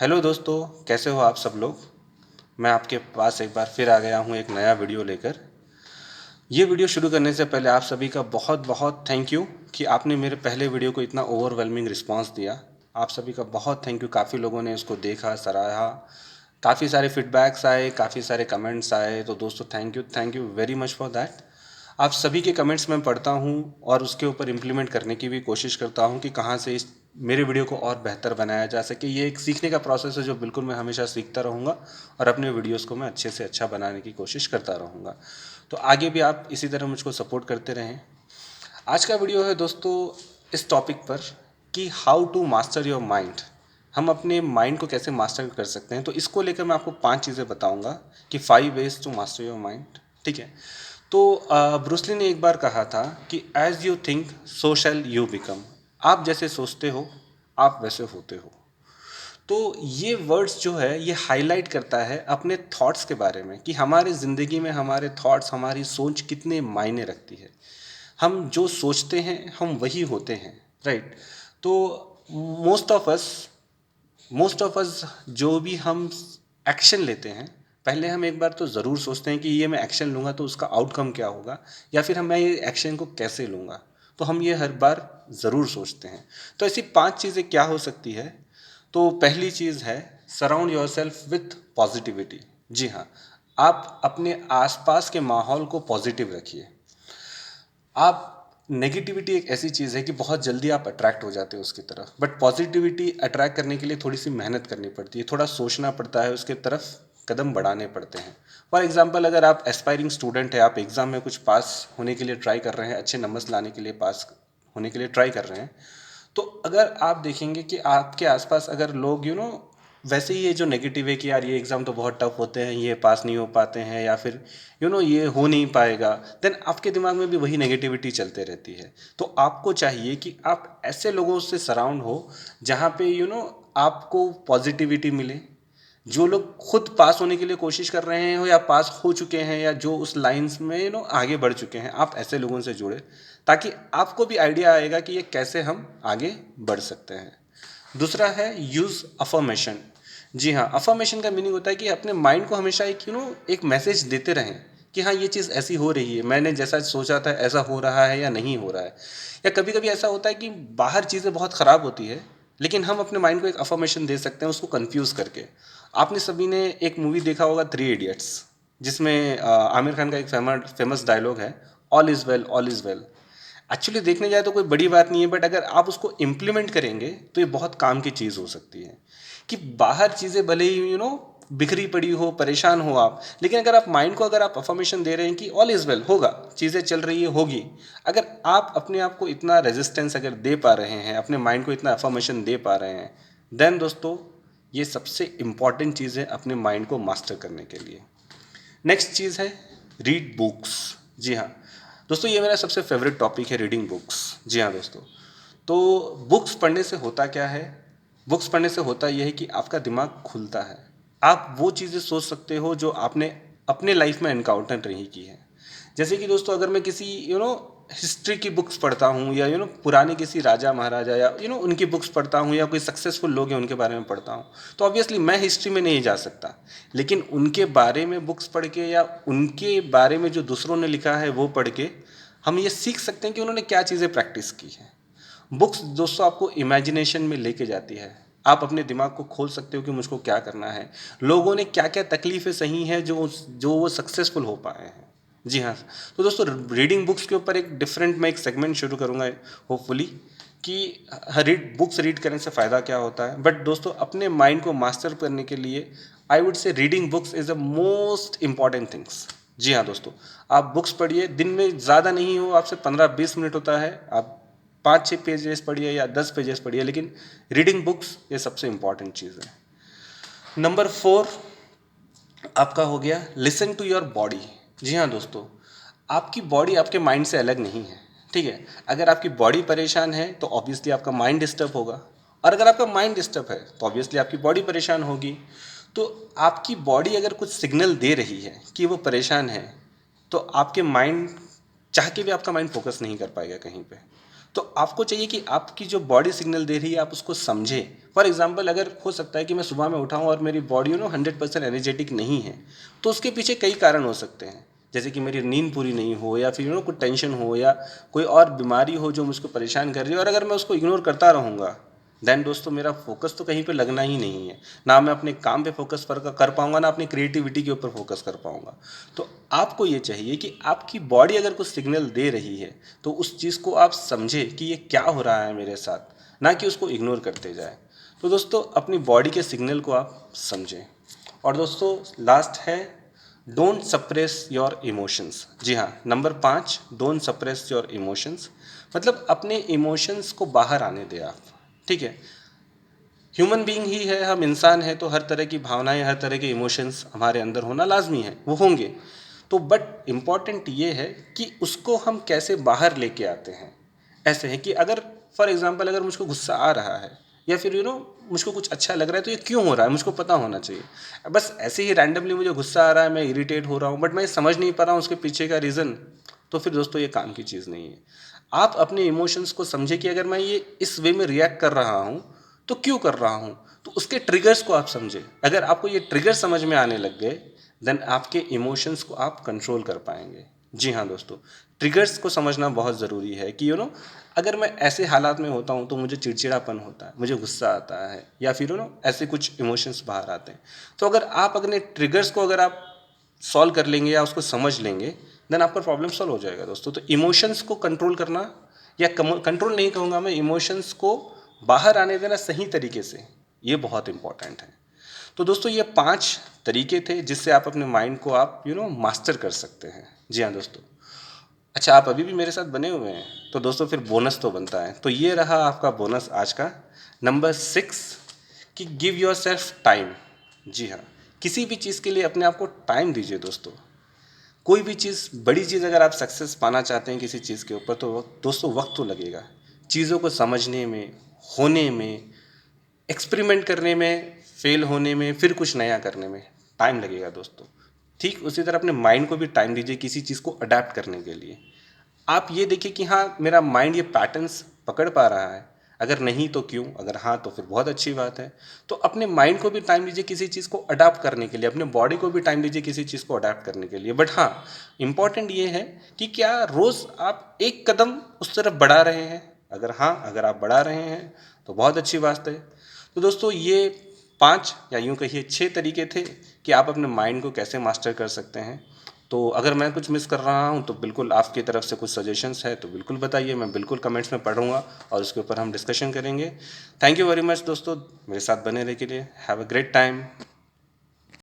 Hello दोस्तों, कैसे हो आप सब लोग। मैं आपके पास एक बार फिर आ गया हूँ एक नया वीडियो लेकर। ये वीडियो शुरू करने से पहले आप सभी का बहुत बहुत थैंक यू कि आपने मेरे पहले वीडियो को इतना ओवरवेलमिंग रिस्पांस दिया। आप सभी का बहुत थैंक यू। काफ़ी लोगों ने इसको देखा, सराहा, काफ़ी सारे फीडबैक्स आए, काफ़ी सारे कमेंट्स आए। तो दोस्तों thank you very much for that. आप सभी के कमेंट्स मैं पढ़ता हूँ और उसके ऊपर इम्प्लीमेंट करने की भी कोशिश करता हूँ कि कहाँ से इस मेरे वीडियो को और बेहतर बनाया जा सके। ये एक सीखने का प्रोसेस है जो बिल्कुल मैं हमेशा सीखता रहूँगा और अपने वीडियोस को मैं अच्छे से अच्छा बनाने की कोशिश करता रहूँगा। तो आगे भी आप इसी तरह मुझको सपोर्ट करते रहें। आज का वीडियो है दोस्तों इस टॉपिक पर कि how to master your mind. हम अपने माइंड को कैसे मास्टर कर सकते हैं। तो इसको लेकर मैं आपको 5 चीज़ें बताऊंगा कि 5 ways to master your mind. ठीक है। तो ब्रूसली ने एक बार कहा था कि as you think so shall you become. आप जैसे सोचते हो आप वैसे होते हो। तो ये वर्ड्स जो है ये हाईलाइट करता है अपने थॉट्स के बारे में कि हमारी ज़िंदगी में हमारे थॉट्स, हमारी सोच कितने मायने रखती है। हम जो सोचते हैं हम वही होते हैं, राइट। तो most of us most of us जो भी हम एक्शन लेते हैं, पहले हम एक बार तो ज़रूर सोचते हैं कि ये मैं एक्शन लूँगा तो उसका आउटकम क्या होगा, या फिर मैं ये एक्शन को कैसे लूँगा। तो हम ये हर बार ज़रूर सोचते हैं। तो ऐसी 5 चीज़ें क्या हो सकती है। तो पहली चीज़ है surround yourself with positivity. जी हाँ, आप अपने आसपास के माहौल को पॉजिटिव रखिए। आप नेगेटिविटी एक ऐसी चीज़ है कि बहुत जल्दी आप अट्रैक्ट हो जाते हो उसकी तरफ, बट पॉजिटिविटी अट्रैक्ट करने के लिए थोड़ी सी मेहनत करनी पड़ती है, थोड़ा सोचना पड़ता है, उसके तरफ कदम बढ़ाने पड़ते हैं। फॉर एग्जांपल, अगर आप एस्पायरिंग स्टूडेंट है, आप एग्ज़ाम में कुछ पास होने के लिए ट्राई कर रहे हैं, अच्छे नंबर्स लाने के लिए, पास होने के लिए ट्राई कर रहे हैं, तो अगर आप देखेंगे कि आपके आसपास अगर लोग वैसे ही ये जो नेगेटिव है कि यार ये एग्ज़ाम तो बहुत टफ होते हैं, ये पास नहीं हो पाते हैं, या फिर ये हो नहीं पाएगा, देन आपके दिमाग में भी वही नेगेटिविटी चलते रहती है। तो आपको चाहिए कि आप ऐसे लोगों से सराउंड हो जहाँ पे आपको पॉजिटिविटी मिले। जो लोग खुद पास होने के लिए कोशिश कर रहे हैं हो या पास हो चुके हैं या जो उस लाइंस में आगे बढ़ चुके हैं, आप ऐसे लोगों से जुड़े ताकि आपको भी आइडिया आएगा कि ये कैसे हम आगे बढ़ सकते हैं। दूसरा है यूज़ अफर्मेशन। जी हाँ, अफर्मेशन का मीनिंग होता है कि अपने माइंड को हमेशा एक मैसेज देते रहें कि हाँ ये चीज़ ऐसी हो रही है, मैंने जैसा सोचा था ऐसा हो रहा है या नहीं हो रहा है। या कभी कभी ऐसा होता है कि बाहर चीज़ें बहुत ख़राब होती है, लेकिन हम अपने माइंड को एक अफर्मेशन दे सकते हैं उसको कंफ्यूज करके। आपने सभी ने एक मूवी देखा होगा 3 इडियट्स, जिसमें आमिर खान का एक फेमस डायलॉग है, ऑल इज़ वेल। एक्चुअली देखने जाए तो कोई बड़ी बात नहीं है, बट अगर आप उसको इम्प्लीमेंट करेंगे तो ये बहुत काम की चीज़ हो सकती है। कि बाहर चीज़ें भले ही बिखरी पड़ी हो, परेशान हो आप, लेकिन अगर आप माइंड को अगर आप अफर्मेशन दे रहे हैं कि ऑल इज़ वेल, होगा, चीज़ें चल रही है, होगी। अगर आप अपने आप को इतना रेजिस्टेंस अगर दे पा रहे हैं, अपने माइंड को इतना अफर्मेशन दे पा रहे हैं, देन दोस्तों ये सबसे इम्पॉर्टेंट चीज़ है अपने माइंड को मास्टर करने के लिए। नेक्स्ट चीज़ है रीड बुक्स। जी हाँ दोस्तों, ये मेरा सबसे फेवरेट टॉपिक है, रीडिंग बुक्स। जी हाँ दोस्तों, तो बुक्स पढ़ने से होता क्या है। बुक्स पढ़ने से होता यह है कि आपका दिमाग खुलता है। आप वो चीज़ें सोच सकते हो जो आपने अपने लाइफ में एनकाउंटर नहीं की है। जैसे कि दोस्तों, अगर मैं किसी हिस्ट्री की बुक्स पढ़ता हूँ या पुराने किसी राजा महाराजा या उनकी बुक्स पढ़ता हूँ या कोई सक्सेसफुल लोग हैं उनके बारे में पढ़ता हूँ, तो ऑब्वियसली मैं हिस्ट्री में नहीं जा सकता। लेकिन उनके बारे में बुक्स पढ़ के या उनके बारे में जो दूसरों ने लिखा है वो पढ़ के हम ये सीख सकते हैं कि उन्होंने क्या चीज़ें प्रैक्टिस की हैं। बुक्स दोस्तों आपको इमेजिनेशन में लेके जाती है। आप अपने दिमाग को खोल सकते हो कि मुझको क्या करना है, लोगों ने क्या क्या तकलीफ़ें सही हैं जो वो सक्सेसफुल हो पाए हैं। जी हाँ। तो दोस्तों रीडिंग बुक्स के ऊपर एक डिफरेंट मैं एक सेगमेंट शुरू करूँगा होपफुली, कि रीड बुक्स रीड करने से फ़ायदा क्या होता है। बट दोस्तों अपने माइंड को मास्टर करने के लिए I would say reading books is the most important things. जी हाँ दोस्तों, आप बुक्स पढ़िए, दिन में ज़्यादा नहीं हो, आपसे 15-20 मिनट होता है, आप 5-6 पेजेस पढ़िए या 10 पेजेस पढ़िए, लेकिन रीडिंग बुक्स ये सबसे इम्पॉर्टेंट चीज़ है। नंबर 4 आपका हो गया लिसन टू योर बॉडी। जी हाँ दोस्तों, आपकी बॉडी आपके माइंड से अलग नहीं है। ठीक है, अगर आपकी बॉडी परेशान है तो ऑब्वियसली आपका माइंड डिस्टर्ब होगा, और अगर आपका माइंड डिस्टर्ब है तो ऑब्वियसली आपकी बॉडी परेशान होगी। तो आपकी बॉडी अगर कुछ सिग्नल दे रही है कि वो परेशान है, तो आपके माइंड चाह के भी आपका माइंड फोकस नहीं कर पाएगा कहीं पे। तो आपको चाहिए कि आपकी जो बॉडी सिग्नल दे रही है आप उसको समझें, फॉर एग्जांपल अगर हो सकता है कि मैं सुबह में उठाऊँ और मेरी बॉडी 100% एनर्जेटिक नहीं है, तो उसके पीछे कई कारण हो सकते हैं, जैसे कि मेरी नींद पूरी नहीं हो, या फिर कोई टेंशन हो, या कोई और बीमारी हो जो मुझको परेशान कर रही है। और अगर मैं उसको इग्नोर करता रहूँगा, देन दोस्तों मेरा फोकस तो कहीं पे लगना ही नहीं है, ना मैं अपने काम पे फोकस कर पाऊंगा, ना अपनी क्रिएटिविटी के ऊपर फोकस कर पाऊंगा। तो आपको ये चाहिए कि आपकी बॉडी अगर कुछ सिग्नल दे रही है तो उस चीज़ को आप समझे कि ये क्या हो रहा है मेरे साथ, ना कि उसको इग्नोर करते जाए। तो दोस्तों अपनी बॉडी के सिग्नल को आप समझें। और दोस्तों लास्ट है, डोंट सप्रेस योर इमोशंस। जी हाँ, number 5, don't suppress your emotions, मतलब अपने इमोशंस को बाहर आने दें आप। ठीक है, ह्यूमन बीइंग ही है, हम इंसान हैं, तो हर तरह की भावनाएं, हर तरह के इमोशंस हमारे अंदर होना लाजमी है, वो होंगे। तो बट इम्पॉर्टेंट ये है कि उसको हम कैसे बाहर लेके आते हैं। ऐसे है कि अगर फॉर एग्जांपल अगर मुझको गुस्सा आ रहा है, या फिर मुझको कुछ अच्छा लग रहा है, तो ये क्यों हो रहा है मुझको पता होना चाहिए। बस ऐसे ही रैंडमली मुझे गुस्सा आ रहा है, मैं इरिटेट हो रहा हूँ, बट मैं समझ नहीं पा रहा हूँ उसके पीछे का रीज़न, तो फिर दोस्तों ये काम की चीज़ नहीं है। आप अपने इमोशंस को समझे कि अगर मैं ये इस वे में रिएक्ट कर रहा हूँ तो क्यों कर रहा हूँ, तो उसके ट्रिगर्स को आप समझे। अगर आपको ये ट्रिगर समझ में आने लग गए, देन आपके इमोशंस को आप कंट्रोल कर पाएंगे। जी हाँ दोस्तों, ट्रिगर्स को समझना बहुत ज़रूरी है कि अगर मैं ऐसे हालात में होता हूँ तो मुझे चिड़चिड़ापन होता है, मुझे गुस्सा आता है, या फिर ऐसे कुछ इमोशंस बाहर आते हैं। तो अगर आप अपने ट्रिगर्स को अगर आप सॉल्व कर लेंगे या उसको समझ लेंगे, देन आपका प्रॉब्लम सॉल्व हो जाएगा दोस्तों। तो इमोशंस को कंट्रोल करना, या कंट्रोल नहीं कहूँगा मैं, इमोशंस को बाहर आने देना सही तरीके से, ये बहुत इंपॉर्टेंट है। तो दोस्तों ये 5 तरीके थे जिससे आप अपने माइंड को आप मास्टर कर सकते हैं। जी हाँ दोस्तों। अच्छा, आप अभी भी मेरे साथ बने हुए हैं, तो दोस्तों फिर बोनस तो बनता है। तो ये रहा आपका बोनस आज का, नंबर 6, कि गिव योर सेल्फ टाइम। जी हाँ, किसी भी चीज़ के लिए अपने आप को टाइम दीजिए दोस्तों। कोई भी चीज़, बड़ी चीज़ अगर आप सक्सेस पाना चाहते हैं किसी चीज़ के ऊपर, तो दोस्तों वक्त तो लगेगा चीज़ों को समझने में, होने में, एक्सपेरिमेंट करने में, फेल होने में, फिर कुछ नया करने में टाइम लगेगा दोस्तों। ठीक उसी तरह अपने माइंड को भी टाइम दीजिए किसी चीज़ को अडेप्ट करने के लिए। आप ये देखिए कि हाँ, मेरा माइंड ये पैटर्न्स पकड़ पा रहा है, अगर नहीं तो क्यों, अगर हाँ तो फिर बहुत अच्छी बात है। तो अपने माइंड को भी टाइम दीजिए किसी चीज़ को अडाप्ट करने के लिए, अपने बॉडी को भी टाइम दीजिए किसी चीज़ को अडाप्ट करने के लिए। बट हाँ, इम्पॉर्टेंट ये है कि क्या रोज़ आप एक कदम उस तरफ बढ़ा रहे हैं। अगर हाँ, अगर आप बढ़ा रहे हैं तो बहुत अच्छी बात है। तो दोस्तों ये 5 या यूँ कहिए 6 तरीके थे कि आप अपने माइंड को कैसे मास्टर कर सकते हैं। तो अगर मैं कुछ मिस कर रहा हूँ तो बिल्कुल आपकी तरफ से कुछ सजेशंस है तो बिल्कुल बताइए, मैं बिल्कुल कमेंट्स में पढ़ूंगा और उसके ऊपर हम डिस्कशन करेंगे। थैंक यू वेरी मच दोस्तों, मेरे साथ बने रहने के लिए। Have a great time.